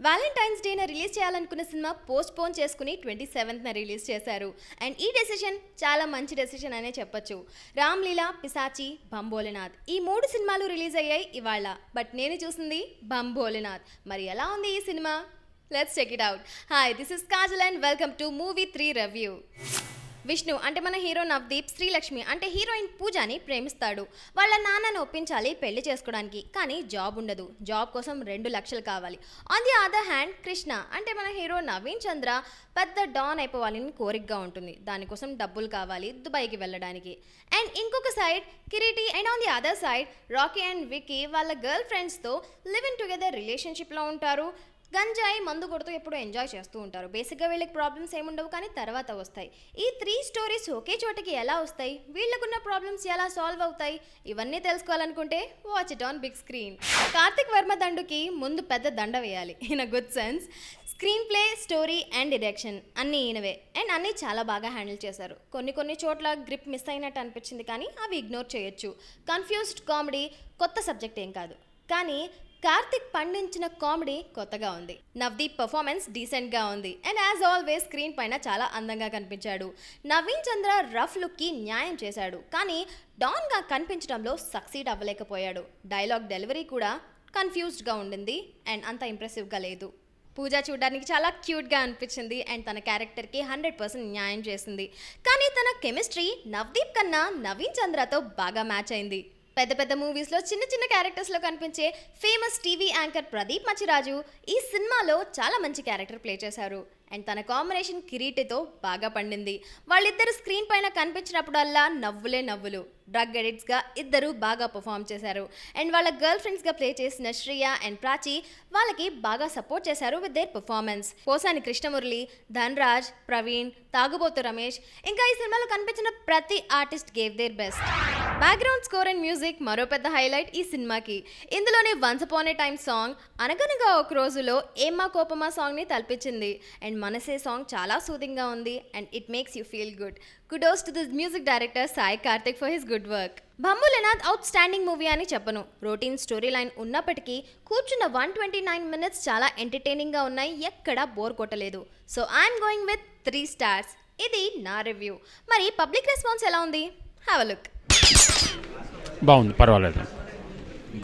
Valentine's డేన release చేయాలనుకున్న cinema post phone చేసుకుని 27న release చేశారు. అండ్ ఈ డెసిషన్ చాలా మంచి డెసిషన్ అనే చెప్పొచ్చు. రామ్ లీలా, పిశాచి, బమ్ భోలేనాథ్ ఈ 3 సినిమాలు రిలీజ్ అయ్యాయి ఇవాళ. బట్ నేను చూసింది బమ్ భోలేనాథ్. మరి ఎలా ఉంది ఈ cinema? Let's check it out. Hi, this is Kajal and welcome to movie 3 review. Vishnu అంటే మన హీరో నవదీప్ శ్రీలక్ష్మి అంటే హీరోయిన్ పూజాని ప్రేమిస్తాడు. వాళ్ళ నాన్నను ఒప్పించాలి పెళ్లి చేసుకోవడానికి, కానీ జాబ్ ఉండదు. జాబ్ కోసం 2 లక్షలు కావాలి. On the other hand Krishna అంటే మన హీరో నవీన్ చంద్ర పెద్ద డాన్ అయిపోవాలని కోరికగా ఉంటుంది. దానికోసం డబ్బులు కావాలి దుబాయ్కి వెళ్ళడానికి. అండ్ ఇంకొక side Kiriti and on the other side Rocky and Vicky వాళ్ళ గర్ల్ ఫ్రెండ్స్తో లివ్ ఇన్ టుగెదర్ రిలేషన్షిప్లో ఉంటారు. గంజాయి మందు కొడుతూ ఎప్పుడు ఎంజాయ్ చేస్తూ ఉంటారు. బేసిక్గా వీళ్ళకి ప్రాబ్లమ్స్ ఏముండవు, కానీ తర్వాత వస్తాయి. ఈ 3 స్టోరీస్ ఒకే చోటకి ఎలా వస్తాయి, వీళ్ళకున్న ప్రాబ్లమ్స్ ఎలా సాల్వ్ అవుతాయి, ఇవన్నీ తెలుసుకోవాలనుకుంటే watch it on big screen. Karthik Varma దండుకి ముందు పెద్ద దండ వేయాలి in a good sense. Screenplay, story and direction అన్నీ ఈయనవే. అండ్ అన్నీ చాలా బాగా హ్యాండిల్ చేశారు. కొన్ని చోట్ల గ్రిప్ మిస్ అయినట్టు అనిపించింది, కానీ అవి ఇగ్నోర్ చేయొచ్చు. కన్ఫ్యూజ్డ్ కామెడీ కొత్త సబ్జెక్ట్ ఏం కాదు, కానీ కార్తిక్ పండించిన కామెడీ కొత్తగా ఉంది. నవదీప్ పర్ఫార్మెన్స్ డీసెంట్గా ఉంది. అండ్ యాజ్ ఆల్వేస్ స్క్రీన్ పైన చాలా అందంగా కనిపించాడు. నవీన్ చంద్ర రఫ్ లుక్కి న్యాయం చేశాడు, కానీ డాన్గా కనిపించడంలో సక్సీడ్ అవ్వలేకపోయాడు. డైలాగ్ డెలివరీ కూడా కన్ఫ్యూజ్డ్గా ఉండింది అండ్ అంత ఇంప్రెసివ్గా లేదు. పూజ చూడడానికి చాలా క్యూట్గా అనిపించింది అండ్ తన క్యారెక్టర్కి 100% న్యాయం చేసింది. కానీ తన కెమిస్ట్రీ నవదీప్ కన్నా నవీన్ చంద్రతో బాగా మ్యాచ్ అయింది. పెద్ద మూవీస్లో చిన్న క్యారెక్టర్స్లో కనిపించే ఫేమస్ టీవీ యాంకర్ ప్రదీప్ మచిరాజు ఈ సినిమాలో చాలా మంచి క్యారెక్టర్ ప్లే చేశారు. అండ్ తన కాంబినేషన్ కిరీటితో బాగా పండింది. వాళ్ళిద్దరు స్క్రీన్ పైన కనిపించినప్పుడల్లా నవ్వులే నవ్వులు. డ్రగ్ ఎడిక్ట్స్గా ఇద్దరు బాగా పర్ఫామ్ చేశారు. అండ్ వాళ్ళ గర్ల్ ఫ్రెండ్స్గా ప్లే చేసిన శ్రియ అండ్ ప్రాచి వాళ్ళకి బాగా సపోర్ట్ చేశారు with their performance. Posani Krishnamurali, Dhanraj, Praveen, Tagubothu Ramesh ఇంకా ఈ సినిమాలో కనిపించిన ప్రతి artist gave their best. Background score and music మరో పెద్ద హైలైట్ ఈ సినిమాకి. ఇందులోనే once upon a time song, అనగనగా ఒక రోజులో ఏమ్మా కోపమా సాంగ్ని తలపించింది. అండ్ మనసే సాంగ్ చాలా సూదింగ్గా ఉంది and it makes you feel good. Kudos to this music director Sai Karthik for his good work. Bum Bholenath outstanding movie అని చెప్పను. రొటీన్ స్టోరీ లైన్ ఉన్నప్పటికీ కూర్చున్న 129 minutes చాలా ఎంటర్టైనింగ్గా ఉన్నాయి. ఎక్కడా బోర్ కొట్టలేదు. So I'm going with 3 stars. ఇది నా రివ్యూ. మరి పబ్లిక్ రెస్పాన్స్ ఎలా ఉంది? Have a look. బాగుంది, పర్వాలేదు,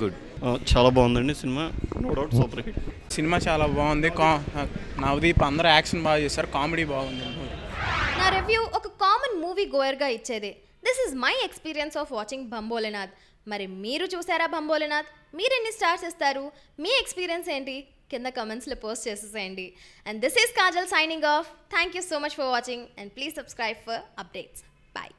గుడ్. చాలా బాగుందండి cinema, no doubt super hit. Cinema చాలా బాగుంది. నవదీప్ అందరూ యాక్షన్ బాగా చేశారు, కామెడీ బాగుంది. నా రివ్యూ ఒక కామన్ మూవీ గోయర్గా ఇచ్చేది. This is my experience of watching Bum Bholenath. మరి మీరు చూసారా బమ్ భోలేనాథ్? మీరు ఎన్ని స్టార్స్ ఇస్తారు? మీ ఎక్స్పీరియన్స్ ఏంటి? కింద కమెంట్స్లో పోస్ట్ చేసేసేయండి. And this is Kajal signing off. Thank you so much for watching and please subscribe for updates. Bye.